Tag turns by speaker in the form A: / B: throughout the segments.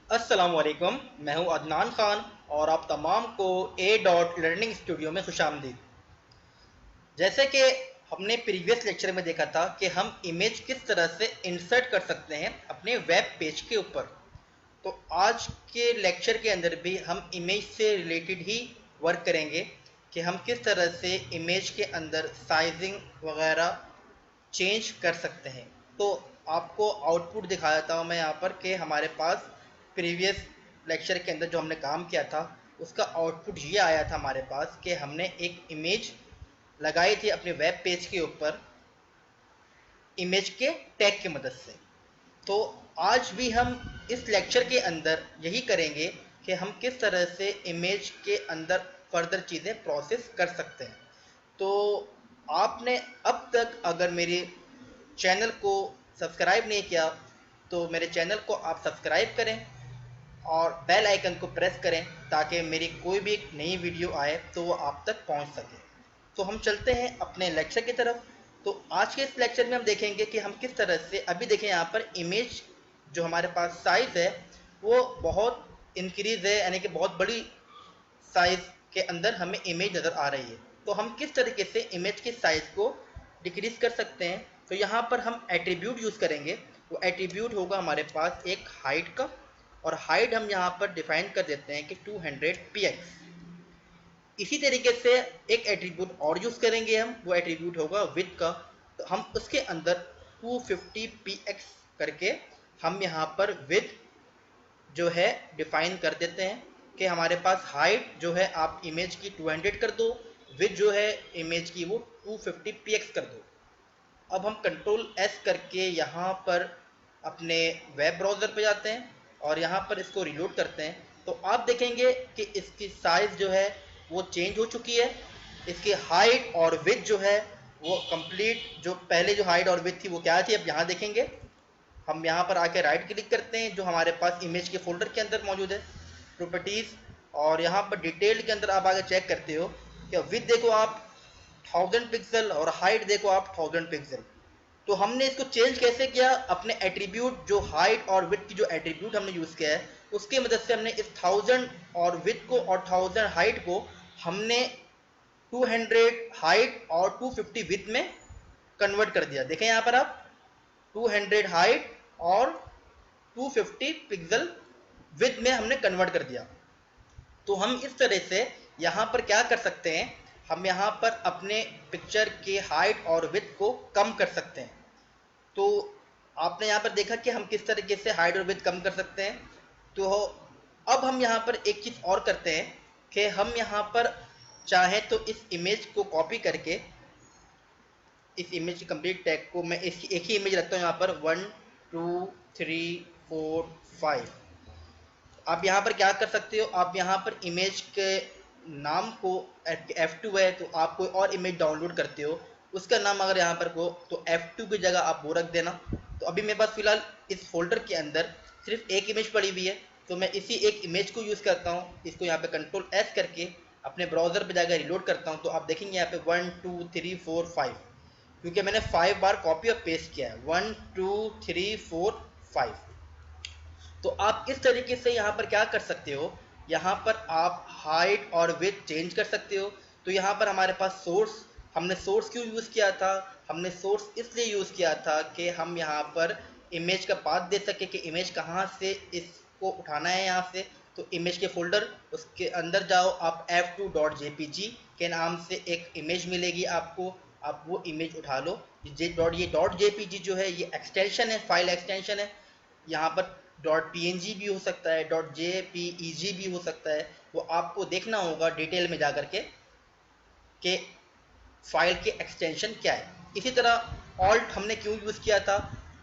A: अस्सलामुअलैकुम। मैं हूं अदनान खान और आप तमाम को लर्निंग स्टूडियो में खुशामदीद। जैसे कि हमने प्रीवियस लेक्चर में देखा था कि हम इमेज किस तरह से इंसर्ट कर सकते हैं अपने वेब पेज के ऊपर, तो आज के लेक्चर के अंदर भी हम इमेज से रिलेटेड ही वर्क करेंगे कि हम किस तरह से इमेज के अंदर साइजिंग वगैरह चेंज कर सकते हैं। तो आपको आउटपुट दिखाया था मैं यहाँ पर कि हमारे पास प्रीवियस लेक्चर के अंदर जो हमने काम किया था उसका आउटपुट ये आया था हमारे पास कि हमने एक इमेज लगाई थी अपने वेब पेज के ऊपर इमेज के टैग की मदद से। तो आज भी हम इस लेक्चर के अंदर यही करेंगे कि हम किस तरह से इमेज के अंदर फर्दर चीज़ें प्रोसेस कर सकते हैं। तो आपने अब तक अगर मेरे चैनल को सब्सक्राइब नहीं किया तो मेरे चैनल को आप सब्सक्राइब करें और बेल आइकन को प्रेस करें ताकि मेरी कोई भी नई वीडियो आए तो वो आप तक पहुंच सके। तो हम चलते हैं अपने लेक्चर की तरफ। तो आज के इस लेक्चर में हम देखेंगे कि हम किस तरह से, अभी देखें यहाँ पर इमेज जो हमारे पास साइज़ है वो बहुत इंक्रीज़ है, यानी कि बहुत बड़ी साइज़ के अंदर हमें इमेज नज़र आ रही है। तो हम किस तरीके से इमेज के साइज़ को डिक्रीज़ कर सकते हैं। तो यहाँ पर हम एट्रीब्यूट यूज़ करेंगे। वो एट्रीब्यूट होगा हमारे पास एक हाइट का, और हाइट हम यहाँ पर डिफाइन कर देते हैं कि 200 px। इसी तरीके से एक एट्रीब्यूट और यूज़ करेंगे हम, वो एट्रीब्यूट होगा विड्थ का। तो हम उसके अंदर 250 px करके हम यहाँ पर विड्थ जो है डिफाइन कर देते हैं कि हमारे पास हाइट जो है आप इमेज की 200 कर दो, विड्थ जो है इमेज की वो 250 px कर दो। अब हम कंट्रोल एस करके यहाँ पर अपने वेब ब्राउज़र पे जाते हैं और यहाँ पर इसको रीलोड करते हैं। तो आप देखेंगे कि इसकी साइज़ जो है वो चेंज हो चुकी है। इसकी हाइट और विड्थ जो है वो कंप्लीट, जो पहले जो हाइट और विड्थ थी वो क्या थी अब यहाँ देखेंगे। हम यहाँ पर आके राइट क्लिक करते हैं जो हमारे पास इमेज के फोल्डर के अंदर मौजूद है, प्रॉपर्टीज़, और यहाँ पर डिटेल के अंदर आप आगे चेक करते हो कि विड्थ देखो आप 1000 पिक्सल और हाइट देखो आप 1000 पिक्सल। तो हमने इसको चेंज कैसे किया, अपने एट्रीब्यूट जो हाइट और विड्थ की जो एट्रीब्यूट हमने यूज़ किया है उसकी मदद से हमने इस 1000 और विड्थ को और 1000 हाइट को हमने 200 हाइट और 250 विड्थ में कन्वर्ट कर दिया। देखें यहाँ पर आप 200 हाइट और 250 पिक्सल विड्थ में हमने कन्वर्ट कर दिया। तो हम इस तरह से यहाँ पर क्या कर सकते हैं, हम यहाँ पर अपने पिक्चर के हाइट और विड्थ को कम कर सकते हैं। तो आपने यहाँ पर देखा कि हम किस तरीके से हाइट और विड्थ कम कर सकते हैं। तो अब हम यहाँ पर एक चीज़ और करते हैं कि हम यहाँ पर चाहें तो इस इमेज को कॉपी करके, इस इमेज की कंप्लीट टैग को मैं एक ही इमेज रखता हूँ यहाँ पर 1 2 3 4 5। आप यहाँ पर क्या कर सकते हो, आप यहाँ पर इमेज के नाम को F2 है तो आप कोई और इमेज डाउनलोड करते हो उसका नाम अगर यहाँ पर हो तो F2 की जगह आप वो रख देना। तो अभी मेरे पास फिलहाल इस फोल्डर के अंदर सिर्फ एक इमेज पड़ी हुई है तो मैं इसी एक इमेज को यूज़ करता हूँ। इसको यहाँ पे कंट्रोल एस करके अपने ब्राउज़र पे जाकर रिलोड करता हूँ तो आप देखेंगे यहाँ पे 1 2 3 4 5, क्योंकि मैंने 5 बार कॉपी और पेस्ट किया है। 1 2 3 4 5। तो आप इस तरीके से यहाँ पर क्या कर सकते हो, यहाँ पर आप हाइट और विड्थ चेंज कर सकते हो। तो यहाँ पर हमारे पास सोर्स, हमने सोर्स क्यों यूज़ किया था, हमने सोर्स इसलिए यूज़ किया था कि हम यहाँ पर इमेज का पाथ दे सके कि इमेज कहाँ से इसको उठाना है यहाँ से। तो इमेज के फोल्डर उसके अंदर जाओ, आप f2.jpg के नाम से एक इमेज मिलेगी आपको, आप वो इमेज उठा लो। ये डॉट जेपीजी जो है ये एक्सटेंशन है, फाइल एक्सटेंशन है। यहाँ पर .png भी हो सकता है, .jpeg भी हो सकता है, वो आपको देखना होगा डिटेल में जा कर के फाइल के एक्सटेंशन क्या है। इसी तरह ऑल्ट हमने क्यों यूज़ किया था,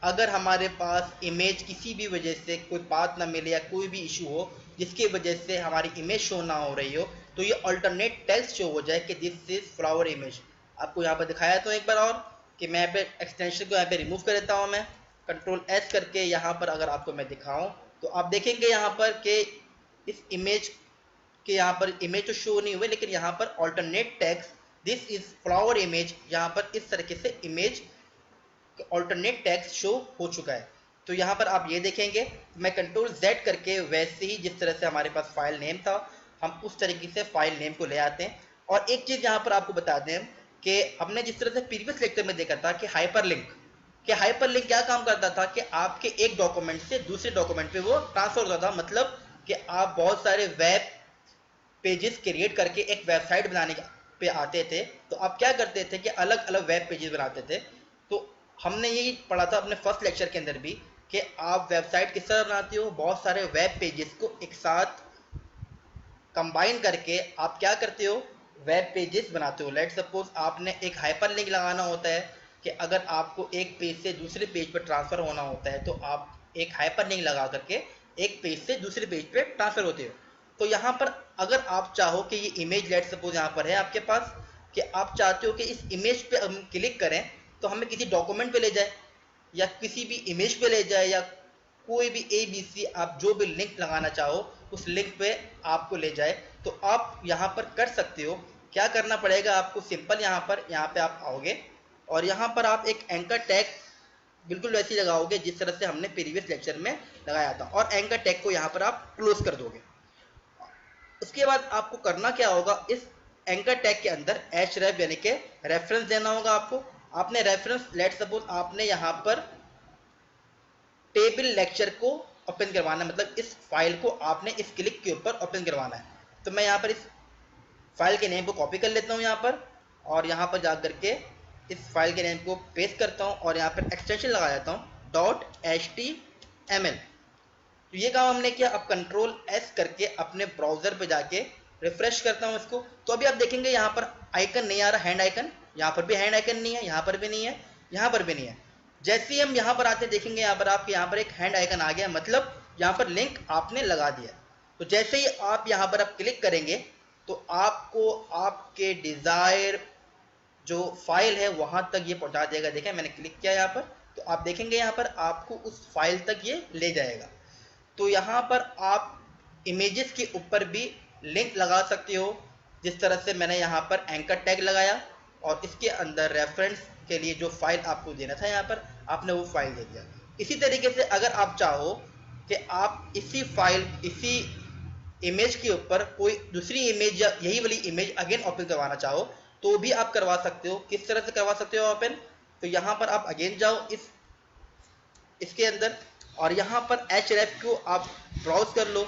A: अगर हमारे पास इमेज किसी भी वजह से कोई पाथ ना मिले या कोई भी इशू हो जिसकी वजह से हमारी इमेज शो ना हो रही हो तो ये अल्टरनेट टेक्स्ट शो हो जाए कि दिस इज फ्लावर इमेज। आपको यहाँ पर दिखाया तो एक बार और कि मैं यहाँ पे एक्सटेंशन को यहाँ पे रिमूव कर देता हूँ, मैं कंट्रोल एस करके यहाँ पर अगर आपको मैं दिखाऊँ तो आप देखेंगे यहाँ पर कि इस इमेज के यहाँ पर इमेज तो शो नहीं हुए लेकिन यहाँ पर alternate text this is flower image, यहाँ पर इस तरीके से इमेज अल्टरनेट टेक्स्ट शो हो चुका है। तो यहाँ पर आप ये देखेंगे मैं कंट्रोल Z करके वैसे ही जिस तरह से हमारे पास फाइल नेम था हम उस तरीके से फाइल नेम को ले आते हैं। और एक चीज़ यहाँ पर आपको बता दें कि हमने जिस तरह से प्रीवियस लेक्चर में देखा था कि हाइपरलिंक क्या काम करता था कि आपके एक डॉक्यूमेंट से दूसरे डॉक्यूमेंट पे वो ट्रांसफर होता था। मतलब कि आप बहुत सारे वेब पेजेस क्रिएट करके एक वेबसाइट बनाने पे आते थे तो आप क्या करते थे कि अलग अलग वेब पेजेस बनाते थे। तो हमने यही पढ़ा था अपने फर्स्ट लेक्चर के अंदर भी कि आप वेबसाइट किस तरह बनाते हो, बहुत सारे वेब पेजेस को एक साथ कंबाइन करके आप क्या करते हो, वेब पेजेस बनाते हो। लेट सपोज आपने एक हाइपर लिंक लगाना होता है कि अगर आपको एक पेज से दूसरे पेज पर ट्रांसफ़र होना होता है तो आप एक हाइपर लिंक लगा करके एक पेज से दूसरे पेज पे ट्रांसफ़र होते हो। तो यहाँ पर अगर आप चाहो कि ये इमेज लेट सपोज यहाँ पर है आपके पास कि आप चाहते हो कि इस इमेज पे हम क्लिक करें तो हमें किसी डॉक्यूमेंट पे ले जाए या किसी भी इमेज पे ले जाए या कोई भी ABC आप जो भी लिंक लगाना चाहो उस लिंक पे आपको ले जाए तो आप यहाँ पर कर सकते हो। क्या करना पड़ेगा आपको, सिंपल यहाँ पे आप आओगे और यहाँ पर आप एक एंकर टैग बिल्कुल वैसे ही लगाओगे जिस तरह से हमने प्रीवियस लेक्चर में लगाया था और एंकर टैग को यहाँ पर आप क्लोज कर दोगे। उसके बाद आपको करना क्या होगा, इस एंकर टैग के अंदर href यानी कि रेफरेंस देना होगा आपको। आपने रेफरेंस लेट सपोज आपने यहाँ पर टेबल लेक्चर को ओपन करवाना है, मतलब इस फाइल को आपने इस क्लिक के ऊपर ओपन करवाना है। तो मैं यहाँ पर इस फाइल के नेम को कॉपी कर लेता हूँ यहाँ पर और यहाँ पर जा करके इस फाइल के नेम को पेस्ट करता हूँ और यहाँ पर एक्सटेंशन लगा देता हूँ .html। तो ये काम हमने किया। अब कंट्रोल S करके अपने ब्राउजर पे जाके रिफ्रेश करता हूँ इसको। तो अभी आप देखेंगे यहाँ पर आइकन नहीं आ रहा, हैंड आइकन। यहाँ पर भी हैंड आइकन नहीं है, यहाँ पर भी नहीं है, यहाँ पर भी नहीं है। जैसे ही हम यहाँ पर आते देखेंगे यहाँ पर आपके यहाँ पर एक हैंड आइकन आ गया, मतलब यहाँ पर लिंक आपने लगा दिया। तो जैसे ही आप यहाँ पर आप क्लिक करेंगे तो आपको आपके डिज़ायर जो फाइल है वहाँ तक ये पहुँचा देगा। देखें मैंने क्लिक किया यहाँ पर तो आप देखेंगे यहाँ पर आपको उस फाइल तक ये ले जाएगा। तो यहाँ पर आप इमेजेस के ऊपर भी लिंक लगा सकते हो जिस तरह से मैंने यहाँ पर एंकर टैग लगाया और इसके अंदर रेफरेंस के लिए जो फाइल आपको देना था यहाँ पर आपने वो फाइल दे दिया। इसी तरीके से अगर आप चाहो कि आप इसी फाइल इसी इमेज के ऊपर कोई दूसरी इमेज या यही वाली इमेज अगेन ओपन करवाना चाहो तो भी आप करवा सकते हो। किस तरह से करवा सकते हो ओपन, तो यहाँ पर आप अगेन जाओ इसके अंदर और यहाँ पर href को आप ब्राउज कर लो।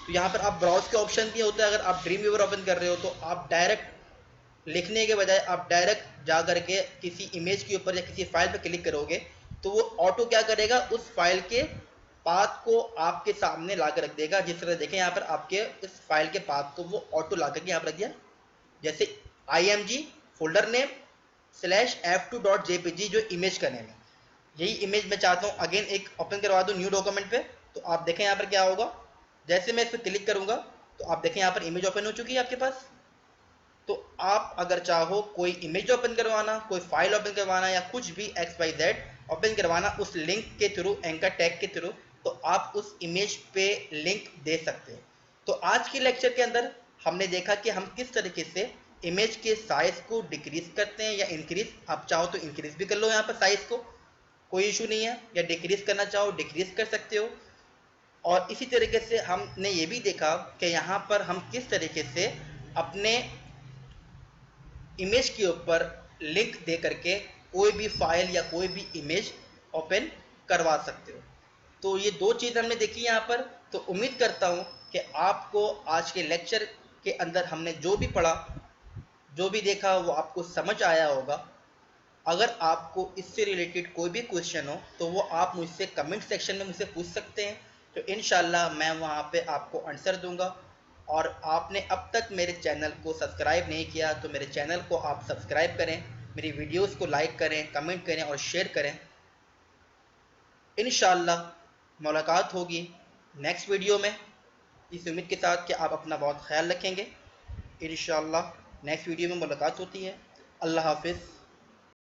A: तो यहाँ पर आप ब्राउज के ऑप्शन भी होता है। अगर आप ड्रीम व्यूअर ओपन कर रहे हो तो आप डायरेक्ट लिखने के बजाय आप डायरेक्ट जा करके किसी इमेज के ऊपर या किसी फाइल पर क्लिक करोगे तो वो ऑटो क्या करेगा, उस फाइल के पाथ को आपके सामने ला कर रख देगा। जिस तरह देखें यहाँ पर आपके इस फाइल के पाथ को वो ऑटो ला करके यहाँ पर रख दिया। जैसे img फोल्डर नेम /f2.jpg जो इमेज का नेम है, यही इमेज मैं चाहता हूँ अगेन एक ओपन करवा दूँ न्यू डॉक्यूमेंट पे। तो आप देखें यहाँ पर क्या होगा, जैसे मैं इस पर क्लिक करूँगा तो आप देखें यहाँ पर इमेज ओपन हो चुकी है आपके पास। तो आप अगर चाहो कोई इमेज ओपन करवाना, कोई फाइल ओपन करवाना या कुछ भी XYZ ओपन करवाना उस लिंक के थ्रू, एंकर टैग के थ्रू, तो आप उस इमेज पे लिंक दे सकते हो। तो आज की लेक्चर के अंदर हमने देखा कि हम किस तरीके से इमेज के साइज को डिक्रीज करते हैं या इंक्रीज। आप चाहो तो इंक्रीज भी कर लो यहाँ पर साइज को, कोई इशू नहीं है, या डिक्रीज करना चाहो डिक्रीज कर सकते हो। और इसी तरीके से हमने ये भी देखा कि यहाँ पर हम किस तरीके से अपने इमेज के ऊपर लिंक दे करके कोई भी फाइल या कोई भी इमेज ओपन करवा सकते हो। तो ये दो चीज़ हमने देखी यहाँ पर। तो उम्मीद करता हूँ कि आपको आज के लेक्चर के अंदर हमने जो भी पढ़ा, जो भी देखा वो आपको समझ आया होगा। अगर आपको इससे रिलेटेड कोई भी क्वेश्चन हो तो वो आप मुझसे कमेंट सेक्शन में मुझसे पूछ सकते हैं, तो इंशाल्लाह मैं वहाँ पे आपको आंसर दूंगा। और आपने अब तक मेरे चैनल को सब्सक्राइब नहीं किया तो मेरे चैनल को आप सब्सक्राइब करें, मेरी वीडियोस को लाइक करें, कमेंट करें और शेयर करें। इंशाल्लाह मुलाकात होगी नेक्स्ट वीडियो में, इस उम्मीद के साथ कि आप अपना बहुत ख्याल रखेंगे। इंशाल्लाह नेक्स्ट वीडियो में मुलाकात होती है। अल्लाह हाफिज़।